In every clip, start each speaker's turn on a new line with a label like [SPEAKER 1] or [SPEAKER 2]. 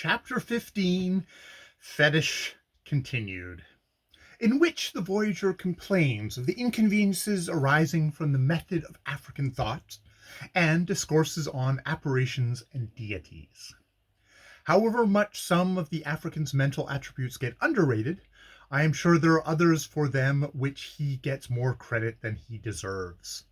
[SPEAKER 1] Chapter 15, Ftsh Continued, in which the voyager complains of the inconveniences arising from the method of African thought and discourses on apparitions and deities. However much some of the African's mental attributes get underrated, I am sure there are others for them which he gets more credit than he deserves.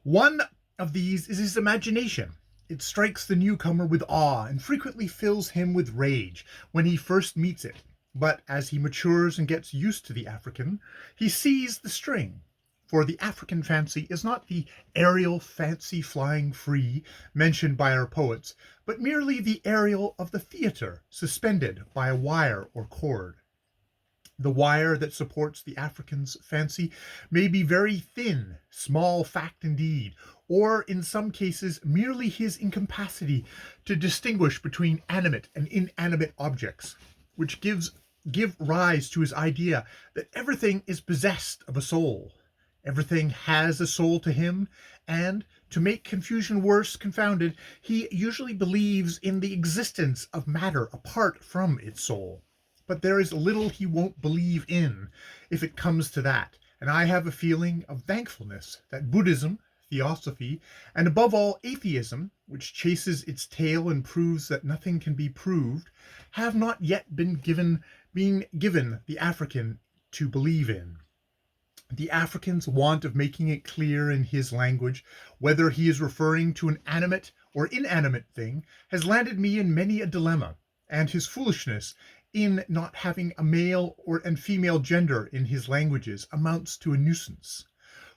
[SPEAKER 1] One of these is his imagination. It strikes the newcomer with awe and frequently fills him with rage when he first meets it. But as he matures and gets used to the African, he sees the string. For the African fancy is not the aerial fancy flying free mentioned by our poets, but merely the aerial of the theatre, suspended by a wire or cord. The wire that supports the African's fancy may be very thin, small fact indeed, or in some cases merely his incapacity to distinguish between animate and inanimate objects, which give rise to his idea that everything is possessed of a soul. Everything has a soul to him, and, to make confusion worse confounded, he usually believes in the existence of matter apart from its soul. But there is little he won't believe in, if it comes to that, and I have a feeling of thankfulness that Buddhism, Theosophy, and above all atheism, which chases its tail and proves that nothing can be proved, have not yet been given the African to believe in. The African's want of making it clear in his language whether he is referring to an animate or inanimate thing has landed me in many a dilemma, and his foolishness in not having a male and female gender in his languages amounts to a nuisance.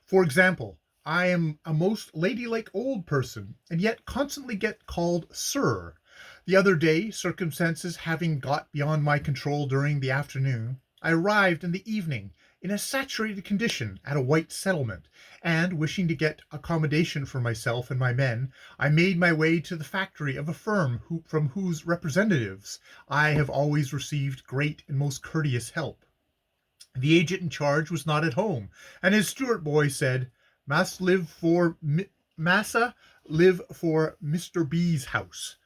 [SPEAKER 1] For example, I am a most ladylike old person, and yet constantly get called sir. The other day, circumstances having got beyond my control during the afternoon, I arrived in the evening in a saturated condition at a white settlement, and wishing to get accommodation for myself and my men, I made my way to the factory of a firm from whose representatives I have always received great and most courteous help. The agent in charge was not at home, and his steward boy said, Massa live for Mr. B's house.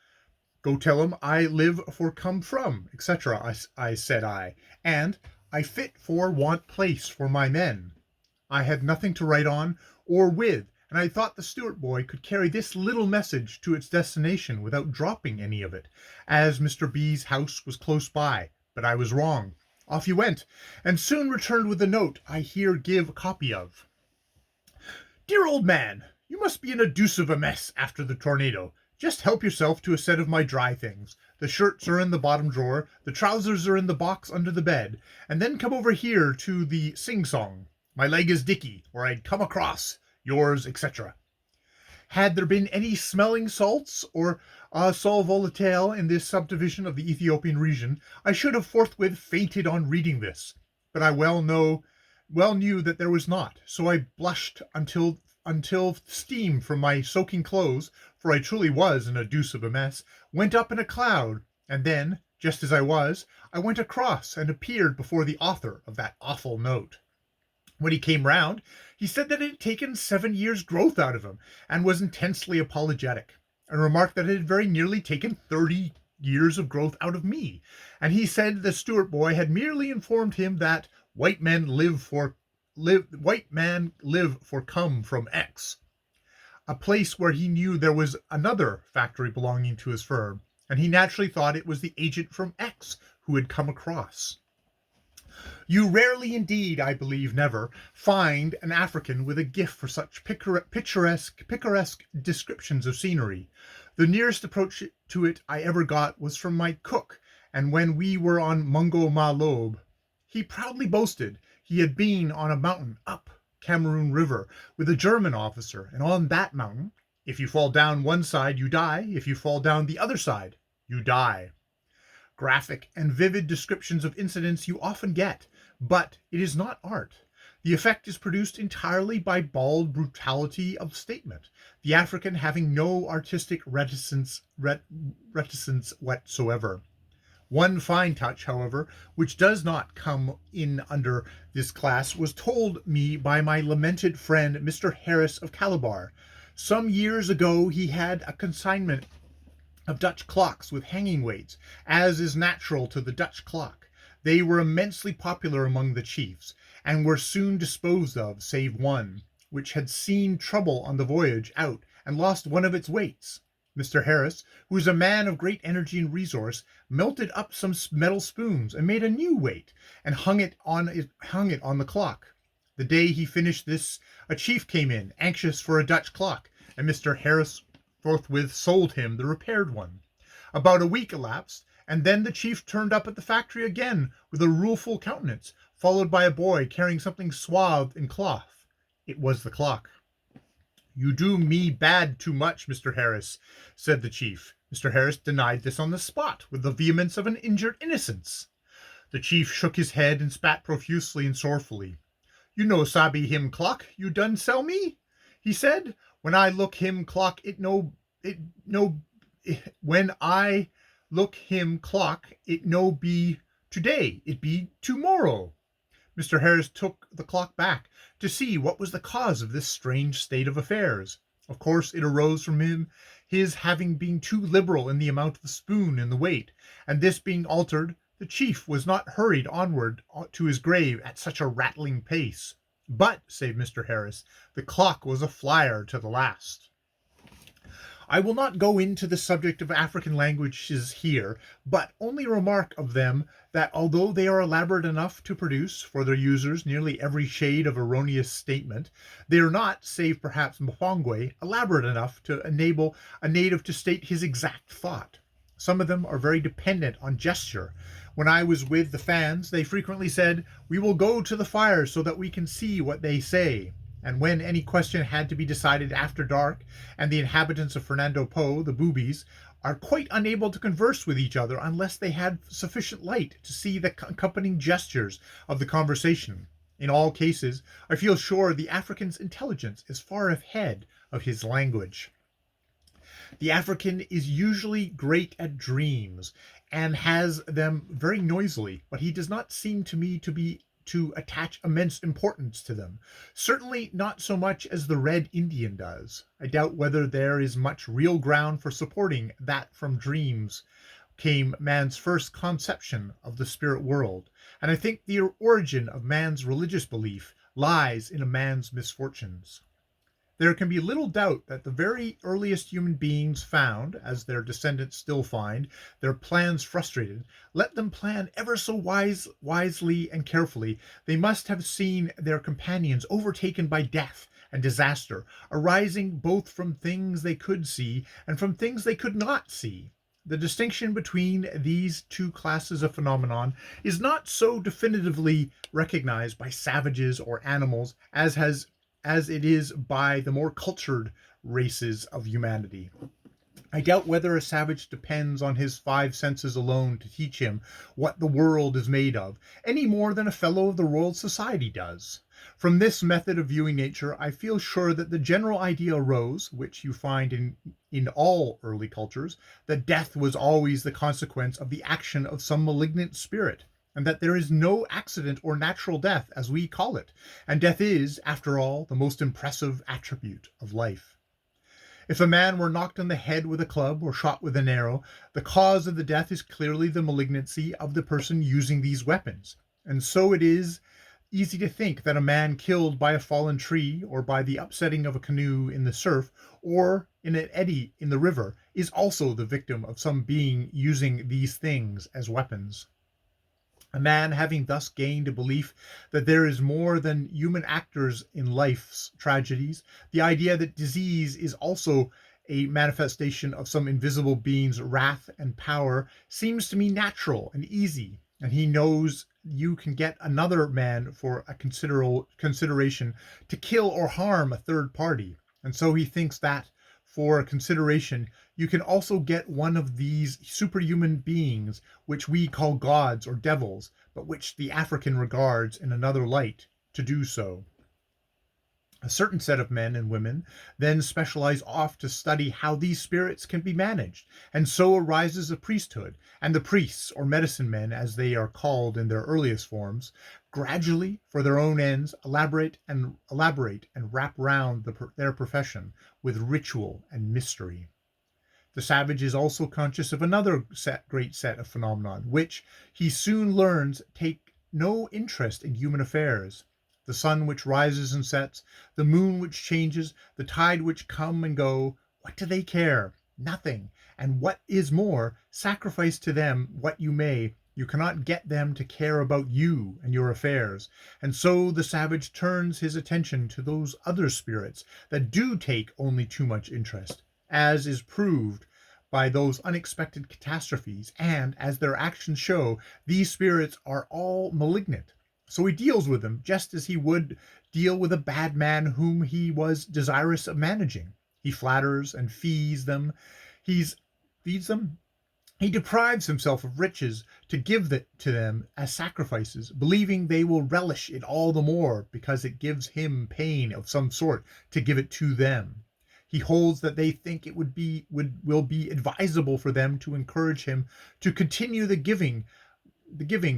[SPEAKER 1] Go tell him I live for come from, etc., I said, and I fit for want place for my men. I had nothing to write on or with, and I thought the steward boy could carry this little message to its destination without dropping any of it, as Mr. B's house was close by, but I was wrong. Off he went, and soon returned with a note I here give a copy of. Dear old man, you must be in a deuce of a mess after the tornado. Just help yourself to a set of my dry things. The shirts are in the bottom drawer, the trousers are in the box under the bed, and then come over here to the sing-song. My leg is dicky, or I'd come across. Yours, etc. Had there been any smelling salts or sal volatile in this subdivision of the Ethiopian region, I should have forthwith fainted on reading this. But I well knew that there was not, so I blushed until steam from my soaking clothes, for I truly was in a deuce of a mess, went up in a cloud, and then, just as I went across and appeared before the author of that awful note. When he came round, he said that it had taken 7 years' growth out of him, and was intensely apologetic, and remarked that it had very nearly taken 30 years of growth out of me, and he said the steward boy had merely informed him that white men live for come from X, a place where he knew there was another factory belonging to his firm, and he naturally thought it was the agent from X who had come across. You rarely indeed, I believe never, find an African with a gift for such picturesque descriptions of scenery. The nearest approach to it I ever got was from my cook, and when we were on Mungo Ma Lobe, he proudly boasted he had been on a mountain up Cameroon River with a German officer, and on that mountain, if you fall down one side, you die. If you fall down the other side, you die. Graphic and vivid descriptions of incidents you often get, but it is not art. The effect is produced entirely by bald brutality of statement, the African having no artistic reticence whatsoever. One fine touch, however, which does not come in under this class, was told me by my lamented friend Mr. Harris of Calabar. Some years ago he had a consignment of Dutch clocks with hanging weights, as is natural to the Dutch clock. They were immensely popular among the chiefs, and were soon disposed of, save one, which had seen trouble on the voyage out and lost one of its weights. Mr. Harris, who was a man of great energy and resource, melted up some metal spoons and made a new weight, and hung it on the clock. The day he finished this, a chief came in, anxious for a Dutch clock, and Mr. Harris forthwith sold him the repaired one. About a week elapsed, and then the chief turned up at the factory again with a rueful countenance, followed by a boy carrying something swathed in cloth. It was the clock. "You do me bad too much, Mr. Harris," said the chief. Mr. Harris denied this on the spot with the vehemence of an injured innocence. The chief shook his head and spat profusely and sorrowfully. "You no sabi him clock you done sell me?" he said. "When I look him clock when I look him clock it no be today, it be tomorrow." Mr. Harris took the clock back to see what was the cause of this strange state of affairs. Of course it arose from his having been too liberal in the amount of the spoon in the weight, and this being altered, the chief was not hurried onward to his grave at such a rattling pace. But, said Mr. Harris, the clock was a flyer to the last. I will not go into the subject of African languages here, but only remark of them that although they are elaborate enough to produce for their users nearly every shade of erroneous statement, they are not, save perhaps Mpongwe, elaborate enough to enable a native to state his exact thought. Some of them are very dependent on gesture. When I was with the Fans, they frequently said, "We will go to the fire so that we can see what they say." And when any question had to be decided after dark, and the inhabitants of Fernando Po, the boobies, are quite unable to converse with each other unless they had sufficient light to see the accompanying gestures of the conversation. In all cases, I feel sure the African's intelligence is far ahead of his language. The African is usually great at dreams, and has them very noisily, but he does not seem to me to attach immense importance to them. Certainly not so much as the Red Indian does. I doubt whether there is much real ground for supporting that from dreams came man's first conception of the spirit world, and I think the origin of man's religious belief lies in a man's misfortunes. There can be little doubt that the very earliest human beings found, as their descendants still find, their plans frustrated. Let them plan ever so wisely and carefully, they must have seen their companions overtaken by death and disaster, arising both from things they could see and from things they could not see. The distinction between these two classes of phenomenon is not so definitively recognized by savages or animals as it is by the more cultured races of humanity. I doubt whether a savage depends on his five senses alone to teach him what the world is made of, any more than a fellow of the Royal Society does. From this method of viewing nature, I feel sure that the general idea arose, which you find in all early cultures, that death was always the consequence of the action of some malignant spirit, and that there is no accident or natural death, as we call it, and death is, after all, the most impressive attribute of life. If a man were knocked on the head with a club or shot with an arrow, the cause of the death is clearly the malignancy of the person using these weapons, and so it is easy to think that a man killed by a fallen tree, or by the upsetting of a canoe in the surf, or in an eddy in the river, is also the victim of some being using these things as weapons. A man having thus gained a belief that there is more than human actors in life's tragedies, the idea that disease is also a manifestation of some invisible being's wrath and power seems to me natural and easy, and he knows you can get another man for a consideration to kill or harm a third party, and so he thinks that for a consideration you can also get one of these superhuman beings, which we call gods or devils, but which the African regards in another light, to do so. A certain set of men and women then specialize off to study how these spirits can be managed, and so arises a priesthood, and the priests, or medicine men as they are called in their earliest forms, gradually, for their own ends, elaborate and wrap round their profession with ritual and mystery. The savage is also conscious of another great set of phenomenon, which he soon learns take no interest in human affairs. The sun which rises and sets, the moon which changes, the tide which come and go, what do they care? Nothing. And what is more, sacrifice to them what you may, you cannot get them to care about you and your affairs. And so the savage turns his attention to those other spirits that do take only too much interest, as is proved by those unexpected catastrophes, and as their actions show, these spirits are all malignant. So he deals with them just as he would deal with a bad man whom he was desirous of managing. He flatters and he feeds them. He deprives himself of riches to give to them as sacrifices, believing they will relish it all the more because it gives him pain of some sort to give it to them. He holds that they think it will be advisable for them to encourage him to continue the giving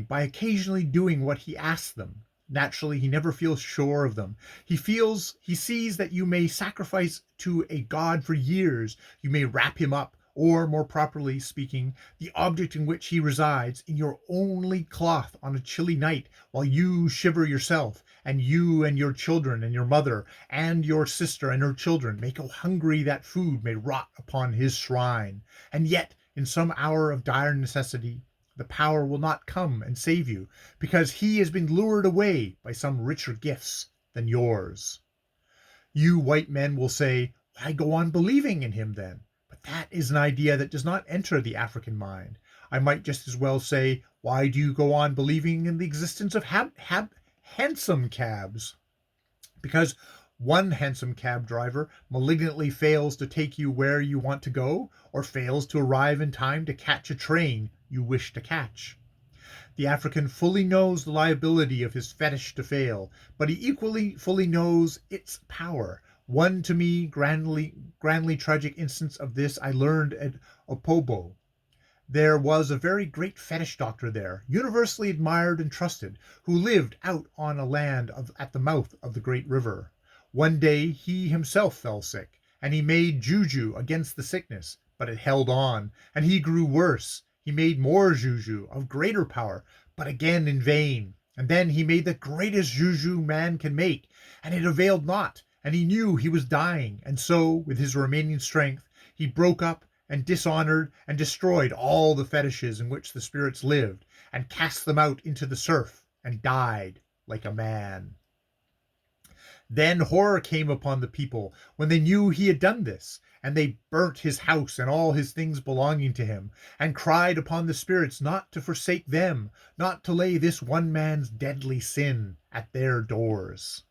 [SPEAKER 1] by occasionally doing what he asks them. Naturally, he never feels sure of them. He sees that you may sacrifice to a god for years, you may wrap him up, or more properly speaking, the object in which he resides, in your only cloth on a chilly night, while you shiver yourself, and you and your children and your mother and your sister and her children may go hungry that food may rot upon his shrine. And yet, in some hour of dire necessity, the power will not come and save you, because he has been lured away by some richer gifts than yours. You white men will say, why go on believing in him then? But that is an idea that does not enter the African mind. I might just as well say, why do you go on believing in the existence of hansom cabs? Because one hansom cab driver malignantly fails to take you where you want to go, or fails to arrive in time to catch a train you wish to catch. The African fully knows the liability of his fetish to fail, but he equally fully knows its power. One to me grandly tragic instance of this I learned at Opobo. There was a very great fetish doctor there, universally admired and trusted, who lived out on a land at the mouth of the great river. One day he himself fell sick, and he made juju against the sickness, but it held on, and he grew worse. He made more juju of greater power, but again in vain. And then he made the greatest juju man can make, and it availed not, and he knew he was dying. And so, with his remaining strength, he broke up and dishonored and destroyed all the fetishes in which the spirits lived, and cast them out into the surf, and died like a man. Then horror came upon the people when they knew he had done this, and they burnt his house and all his things belonging to him, and cried upon the spirits not to forsake them, not to lay this one man's deadly sin at their doors.